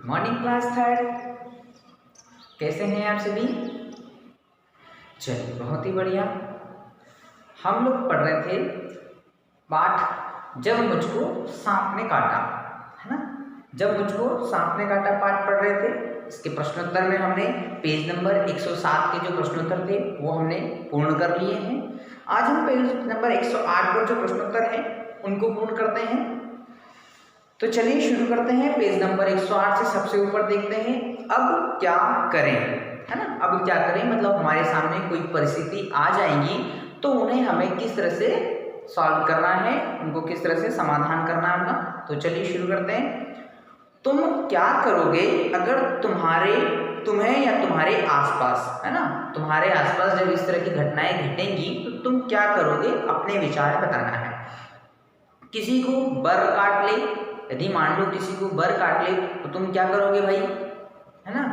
Morning class third. कैसे हैं आप सभी? चलिए बहुत ही बढ़िया। हम लोग पढ़ रहे थे पाठ जब मुझको सांप ने काटा, है ना। जब मुझको सांप ने काटा पाठ पढ़ रहे थे। इसके प्रश्नोत्तर में हमने पेज नंबर 107 के जो प्रश्नोत्तर थे वो हमने पूर्ण कर लिए हैं। आज हम पेज नंबर 108 पर जो प्रश्नोत्तर हैं उनको पूर्ण करते हैं। तो चलिए शुरू करते हैं। पेज नंबर 108 से सबसे ऊपर देखते हैं अब क्या करें, है ना। अब क्या करें मतलब हमारे सामने कोई परिस्थिति आ जाएगी तो उन्हें हमें किस तरह से सॉल्व करना है, उनको किस तरह से समाधान करना होगा। तो चलिए शुरू करते हैं। तुम क्या करोगे अगर तुम्हें या तुम्हारे आसपास, है ना, तुम्हारे आसपास जब इस तरह की घटनाएं घटेंगी तो तुम क्या करोगे, अपने विचार बताना है। किसी को बर काट ले, यदि मान लो किसी को बर काट ले तो तुम क्या करोगे भाई, है ना।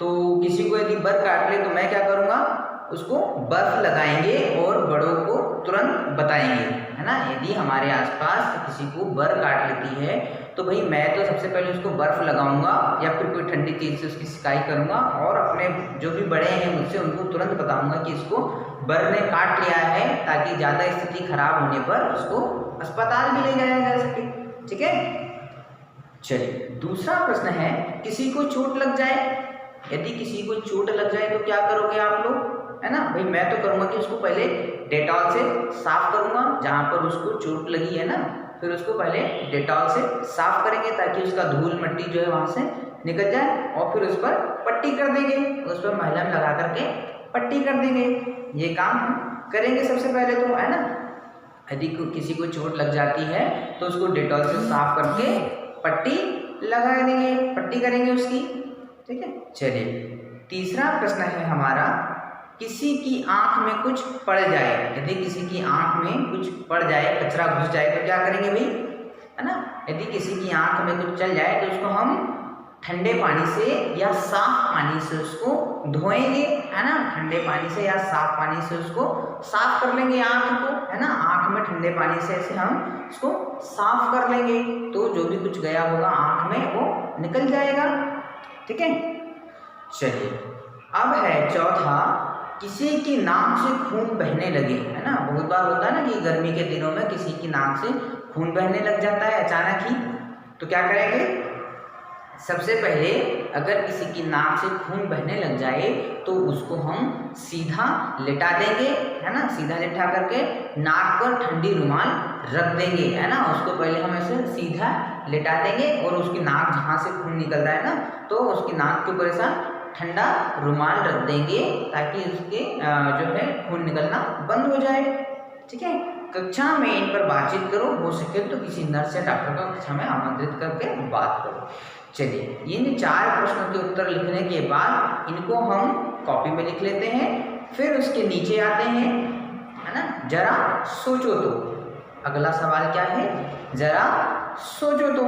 तो किसी को यदि बर काट ले तो मैं क्या करूँगा, उसको बर्फ लगाएंगे और बड़ों को तुरंत बताएंगे, है ना। यदि हमारे आसपास किसी को बर काट लेती है तो भाई मैं तो सबसे पहले उसको बर्फ लगाऊंगा या फिर कोई ठंडी चीज़ से उसकी सिकाई करूंगा और अपने जो भी बड़े हैं मुझसे उनको तुरंत बताऊंगा कि इसको बर ने काट लिया है, ताकि ज़्यादा स्थिति खराब होने पर उसको अस्पताल भी ले जाया जा सके। ठीक है। चलिए दूसरा प्रश्न है, किसी को चोट लग जाए, यदि किसी को चोट लग जाए तो क्या करोगे आप लोग, है ना। भाई मैं तो करूँगा कि उसको पहले डेटॉल से साफ करूँगा, जहाँ पर उसको चोट लगी है ना, फिर उसको पहले डेटॉल से साफ करेंगे ताकि उसका धूल मिट्टी जो है वहाँ से निकल जाए और फिर उस पर पट्टी कर देंगे, उस पर मलहम लगा करके पट्टी कर देंगे। ये काम हम करेंगे सबसे पहले तो, है ना। यदि किसी को चोट लग जाती है तो उसको डेटॉल से साफ करके पट्टी लगा देंगे, पट्टी करेंगे उसकी। ठीक है। चलिए तीसरा प्रश्न है हमारा, किसी की आंख में कुछ पड़ जाए, यदि किसी की आंख में कुछ पड़ जाए, कचरा घुस जाए तो क्या करेंगे भाई, है ना। यदि किसी की आंख में कुछ चल जाए तो उसको हम ठंडे पानी से या साफ पानी से उसको धोएंगे, है ना। ठंडे पानी से या साफ पानी से उसको साफ कर लेंगे आंख को, है ना। आंख में ठंडे पानी से ऐसे हम उसको साफ कर लेंगे तो जो भी कुछ गया होगा आंख में वो निकल जाएगा। ठीक है। चलिए अब है चौथा, किसी की नाक से खून बहने लगे, है ना। बहुत बार होता है ना कि गर्मी के दिनों में किसी की नाक से खून बहने लग जाता है अचानक ही, तो क्या करेंगे, सबसे पहले अगर किसी की नाक से खून बहने लग जाए तो उसको हम सीधा लिटा देंगे, है ना। सीधा लिटा करके नाक पर ठंडी रुमाल रख देंगे, है ना। उसको पहले हम ऐसे सीधा लिटा देंगे और उसकी नाक जहाँ से खून निकल रहा है ना तो उसकी नाक के ऊपर ऐसा ठंडा रुमाल रख देंगे ताकि उसके जो है खून निकलना बंद हो जाए। ठीक है। कक्षा में इन पर बातचीत करो, हो सके तो किसी नर्स या डॉक्टर को कक्षा में आमंत्रित करके बात करो। चलिए इन 4 प्रश्नों के उत्तर लिखने के बाद इनको हम कॉपी में लिख लेते हैं, फिर उसके नीचे आते हैं, है ना। जरा सोचो तो, अगला सवाल क्या है, जरा सोचो तो,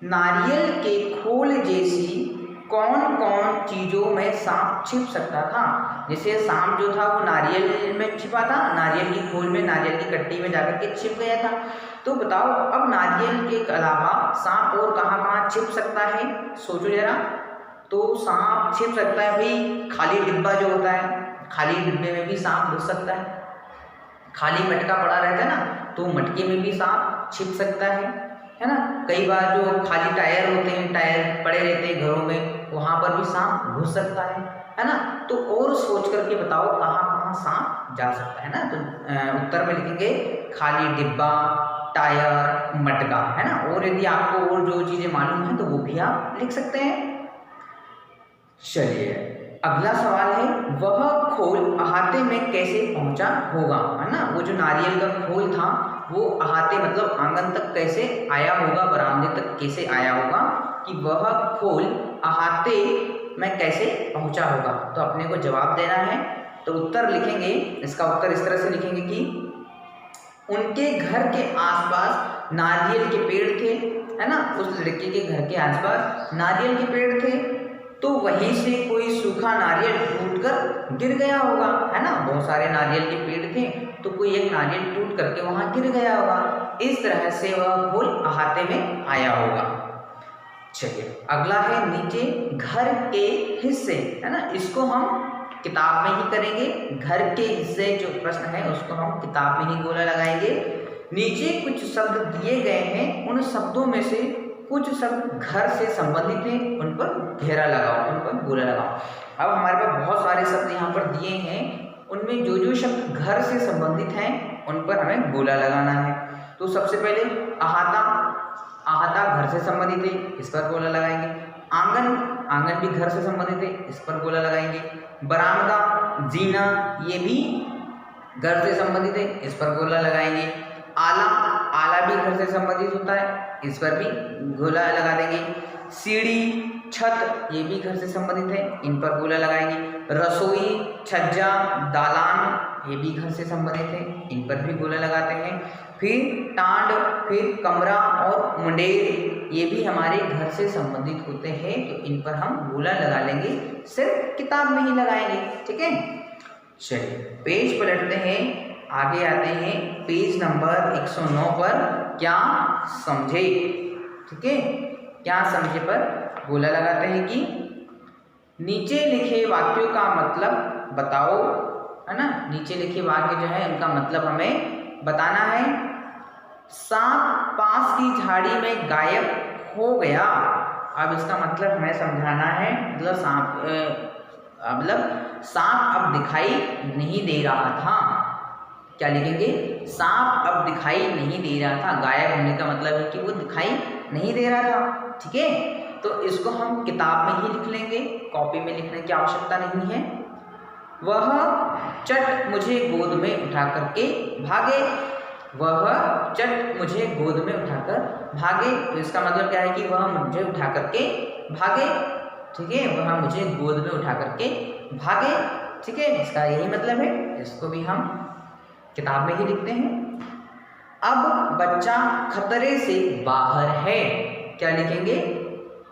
नारियल के खोल जैसी कौन कौन चीज़ों में सांप छिप सकता था। जैसे सांप जो था वो नारियल में छिपा था, नारियल की खोल में, नारियल की कट्टी में जाकर के छिप गया था। तो बताओ अब नारियल के अलावा सांप और कहाँ कहाँ छिप सकता है, सोचो जरा। तो सांप छिप सकता है भाई, खाली डिब्बा जो होता है, खाली डिब्बे में भी सांप घुस सकता है। खाली मटका पड़ा रहता है ना तो मटके में भी सांप छिप सकता है ना। कई बार जो खाली टायर होते हैं, टायर पड़े रहते हैं घरों में, वहाँ पर भी सांप घुस सकता है ना। तो और सोच करके बताओ कहाँ कहाँ सांप जा सकता है ना। तो उत्तर में लिखेंगे खाली डिब्बा, टायर, मटका, है ना। और यदि आपको और जो चीज़ें मालूम है तो वो भी आप लिख सकते हैं। चलिए अगला सवाल है, वह खोल अहाते में कैसे पहुंचा होगा, है ना। वो जो नारियल का खोल था वो अहाते मतलब आंगन तक कैसे आया होगा, बरामदे तक कैसे आया होगा, कि वह खोल अहाते में कैसे पहुंचा होगा। तो अपने को जवाब देना है। तो उत्तर लिखेंगे, इसका उत्तर इस तरह से लिखेंगे कि उनके घर के आसपास नारियल के पेड़ थे, है ना। उस लड़के के घर के आसपास नारियल के पेड़ थे तो वहीं से कोई सूखा नारियल टूटकर गिर गया होगा, है ना। बहुत सारे नारियल के पेड़ थे तो कोई एक नारियल टूट करके वहां गिर गया होगा। इस तरह से वह खोल अहाते में आया होगा। चलिए अगला है नीचे घर के हिस्से, है ना, इसको हम किताब में ही करेंगे। घर के हिस्से जो प्रश्न है उसको हम किताब में ही गोला लगाएंगे। नीचे कुछ शब्द दिए गए हैं, उन शब्दों में से कुछ शब्द घर से संबंधित हैं, उन पर घेरा लगाओ, उन पर गोला लगाओ। अब हमारे पास बहुत सारे शब्द यहाँ पर दिए हैं, उनमें जो जो शब्द घर से संबंधित हैं उन पर हमें गोला लगाना है। तो सबसे पहले अहाता, अहाता घर से संबंधित है, इस पर गोला लगाएंगे। आंगन, आंगन भी घर से संबंधित है, इस पर गोला लगाएंगे। बरामदा, जीना, ये भी घर से संबंधित है, इस पर गोला लगाएंगे। आला, आला भी घर से संबंधित होता है, इस पर भी गोला लगा देंगे। सीढ़ी, छत, ये भी घर से संबंधित है, इन पर गोला लगाएंगे। रसोई, छज्जा, दालान, ये भी घर से संबंधित है, इन पर भी गोला लगाते हैं। फिर टांड, फिर कमरा और मुंडेर, ये भी हमारे घर से संबंधित होते हैं, तो इन पर हम गोला लगा लेंगे, सिर्फ किताब में ही लगाएंगे। ठीक है, चलिए पेज पलटते हैं, आगे आते हैं पेज नंबर 109 पर। क्या समझे, ठीक है, क्या समझे पर गोला लगाते हैं कि नीचे लिखे वाक्यों का मतलब बताओ, है ना। नीचे लिखे वाक्य जो है उनका मतलब हमें बताना है। सांप पास की झाड़ी में गायब हो गया, अब इसका मतलब हमें समझाना है, मतलब सांप अब दिखाई नहीं दे रहा था। क्या लिखेंगे, सांप अब दिखाई नहीं दे रहा था। गायब होने का मतलब है कि वो दिखाई नहीं दे रहा था। ठीक है, तो इसको हम किताब में ही लिख लेंगे, कॉपी में लिखने की आवश्यकता नहीं है। वह चट मुझे गोद में उठा करके भागे, वह चट मुझे गोद में उठाकर भागे, तो इसका मतलब क्या है कि वह मुझे उठा करके भागे। ठीक है, वह मुझे गोद में उठा करके भागे। ठीक है, इसका यही मतलब है, इसको भी हम किताब में ही लिखते हैं। अब बच्चा खतरे से बाहर है, क्या लिखेंगे,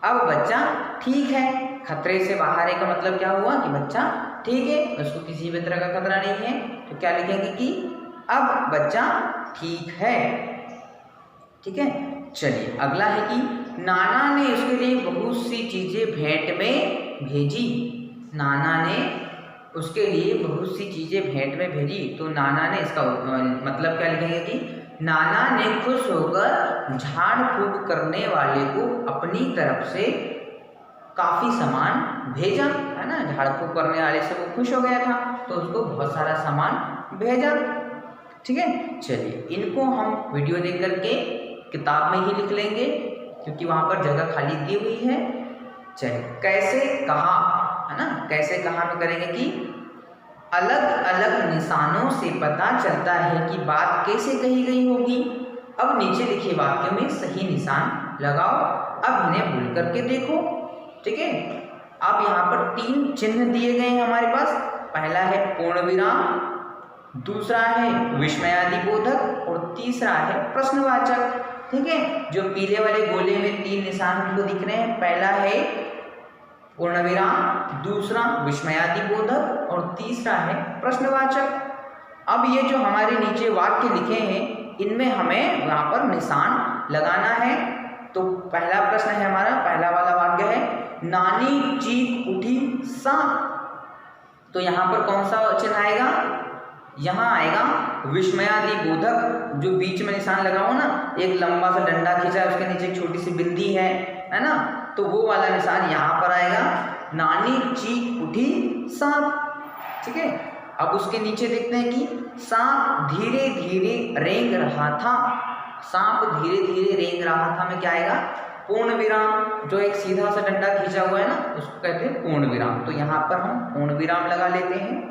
अब बच्चा ठीक है। खतरे से बाहर है का मतलब क्या हुआ कि बच्चा ठीक है, उसको किसी भी तरह का खतरा नहीं है, तो क्या लिखेंगे कि अब बच्चा ठीक है। ठीक है, चलिए अगला है कि नाना ने उसके लिए बहुत सी चीजें भेंट में भेजी। नाना ने उसके लिए बहुत सी चीजें भेंट में भेजी, तो नाना ने, इसका मतलब क्या लिखेंगे कि नाना ने खुश होकर झाड़ फूक करने वाले को अपनी तरफ से काफी सामान भेजा, है ना। झाड़ फूक करने वाले से वो खुश हो गया था, तो उसको बहुत सारा सामान भेजा। ठीक है, चलिए इनको हम वीडियो देख करके किताब में ही लिख लेंगे, क्योंकि वहां पर जगह खाली दी हुई है। चलिए कैसे कहा, है ना, कैसे कहा में करेंगे कि अलग अलग निशानों से पता चलता है कि बात कैसे कही गई होगी। अब नीचे लिखे वाक्य में सही निशान लगाओ, अब इन्हें भूल करके देखो। ठीक है, अब यहाँ पर 3 चिन्ह दिए गए हैं हमारे पास। पहला है पूर्ण विराम, दूसरा है विस्मयादिबोधक और तीसरा है प्रश्नवाचक। ठीक है, जो पीले वाले गोले में 3 निशान हमको दिख रहे हैं, पहला है पूर्ण विराम, दूसरा विस्मयादिबोधक और तीसरा है प्रश्नवाचक। अब ये जो हमारे नीचे वाक्य लिखे हैं, इनमें हमें यहाँ पर निशान लगाना है। तो पहला प्रश्न है हमारा, पहला वाला वाक्य है नानी चीख उठी सांप, तो यहाँ पर कौन सा चिन्ह आएगा, यहाँ आएगा विस्मयादिबोधक। जो बीच में निशान लगा हुआ ना, एक लंबा सा डंडा खींचा है, उसके नीचे एक छोटी सी बिंदी है ना, तो वो वाला निशान यहाँ पर आएगा, नानी चीख उठी सांप। ठीक है, अब उसके नीचे देखते हैं कि सांप धीरे धीरे रेंग रहा था। सांप धीरे धीरे रेंग रहा था में क्या आएगा, पूर्ण विराम। जो एक सीधा सा डंडा खींचा हुआ है ना, उसको कहते हैं पूर्ण विराम, तो यहाँ पर हम पूर्ण विराम लगा लेते हैं।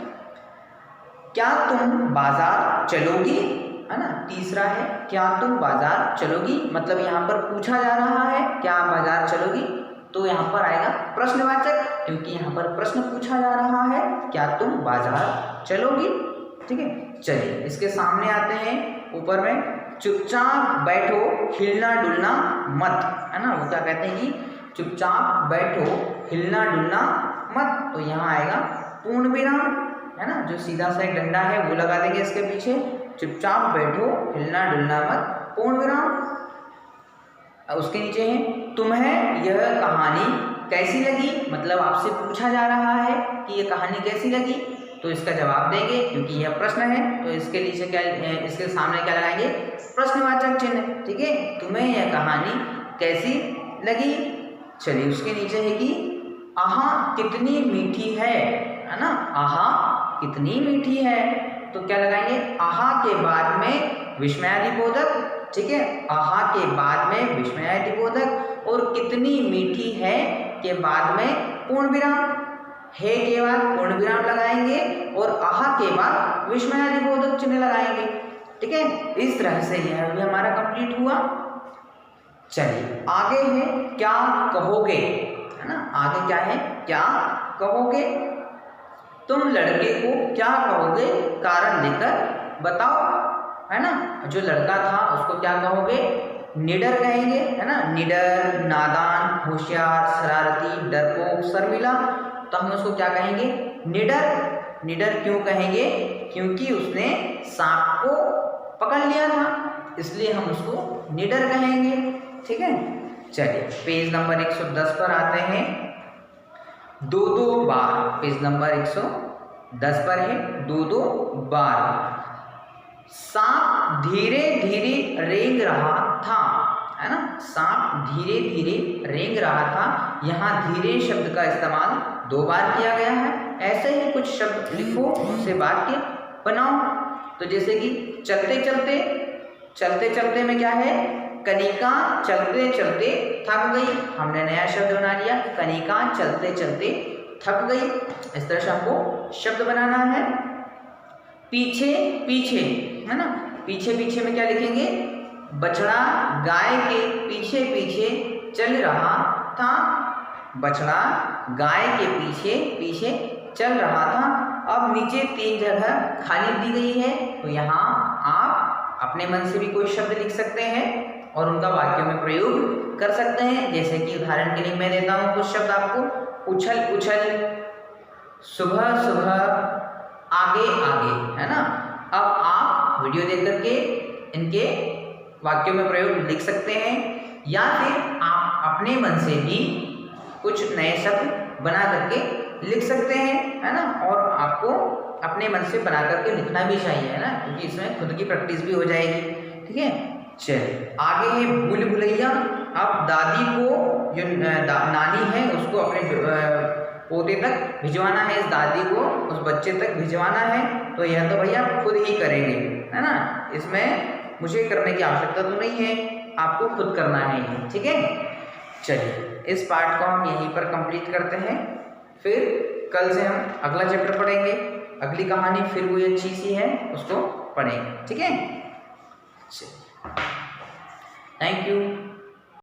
क्या तुम बाजार चलोगी, है ना, तीसरा है क्या तुम बाजार चलोगी, मतलब यहाँ पर पूछा जा रहा है क्या बाजार चलोगी, तो यहाँ पर आएगा प्रश्नवाचक, क्योंकि यहाँ पर प्रश्न पूछा जा रहा है क्या तुम बाजार चलोगी। ठीक है, चलिए इसके सामने आते हैं ऊपर में, चुपचाप बैठो हिलना डुलना मत, है ना, वो क्या कहते हैं कि चुपचाप बैठो हिलना डुलना मत, तो यहाँ आएगा पूर्ण विराम, है ना, जो सीधा सा एक डंडा है वो लगा देंगे इसके पीछे, चुपचाप बैठो हिलना डुलना मत पूर्ण विराम। उसके नीचे है तुम्हें यह कहानी कैसी लगी, मतलब आपसे पूछा जा रहा है कि ये कहानी कैसी लगी, तो इसका जवाब देंगे क्योंकि यह प्रश्न है, तो इसके नीचे क्या, इसके सामने क्या लगाएंगे, प्रश्नवाचक चिन्ह। ठीक है, तुम्हें यह कहानी कैसी लगी। चलिए उसके नीचे है कि आहा कितनी मीठी है ना, आहा कितनी मीठी है, तो क्या लगाएंगे, आहा के बाद में विस्मयादिबोधक। ठीक है, आहा के बाद में विस्मयादिबोधक और कितनी मीठी है के बाद में पूर्ण विराम, है के बाद पूर्ण विराम लगाएंगे और आहा के बाद विस्मयादिबोधक चिन्ह लगाएंगे। ठीक है, इस तरह से यह भी हमारा कंप्लीट हुआ। चलिए आगे है क्या कहोगे, है ना, आगे क्या है, क्या कहोगे, तुम लड़के को क्या कहोगे, कारण देकर बताओ, है ना। जो लड़का था उसको क्या कहोगे, निडर कहेंगे, है ना, निडर, नादान, होशियार, शरारती, डरपोक, शर्मिला, तो हम उसको क्या कहेंगे, निडर। निडर क्यों कहेंगे, क्योंकि उसने सांप को पकड़ लिया था, इसलिए हम उसको निडर कहेंगे। ठीक है, चलिए पेज नंबर 110 पर आते हैं। दो दो बार, पेज नंबर 110 पर है, दो दो बार। सांप धीरे धीरे रेंग रहा था, है ना, सांप धीरे धीरे रेंग रहा था, यहाँ धीरे शब्द का इस्तेमाल 2 बार किया गया है। ऐसे ही कुछ शब्द लिखो, उससे वाक्य बनाओ। तो जैसे कि चलते चलते, चलते चलते में क्या है, कनिका चलते चलते थक गई, हमने नया शब्द बना लिया, कनिका चलते चलते थक गई। इस तरह से हमको शब्द बनाना है। पीछे पीछे, है ना, पीछे पीछे में क्या लिखेंगे, बछड़ा गाय के पीछे पीछे चल रहा था, बछड़ा गाय के पीछे पीछे चल रहा था। अब नीचे 3 जगह खाली दी गई है, तो यहाँ आप अपने मन से भी कोई शब्द लिख सकते हैं और उनका वाक्यों में प्रयोग कर सकते हैं। जैसे कि उदाहरण के लिए मैं देता हूँ कुछ शब्द आपको, उछल उछल, सुबह सुबह, आगे आगे, है ना। अब आप वीडियो देख करके इनके वाक्यों में प्रयोग लिख सकते हैं, या फिर आप अपने मन से भी कुछ नए शब्द बना करके लिख सकते हैं, है ना। और आपको अपने मन से बना करके लिखना भी चाहिए, है ना, क्योंकि इसमें खुद की प्रैक्टिस भी हो जाएगी। ठीक है, चलिए आगे है भूल भुलैया। अब दादी को, जो नानी है, उसको अपने पोते तक भिजवाना है, इस दादी को उस बच्चे तक भिजवाना है, तो यह तो भैया खुद ही करेंगे, है ना, इसमें मुझे करने की आवश्यकता तो नहीं है, आपको खुद करना है ये। ठीक है, चलिए इस पार्ट को हम यहीं पर कंप्लीट करते हैं, फिर कल से हम अगला चैप्टर पढ़ेंगे, अगली कहानी फिर कोई अच्छी सी है उसको पढ़ेंगे। ठीक है, थैंक यू।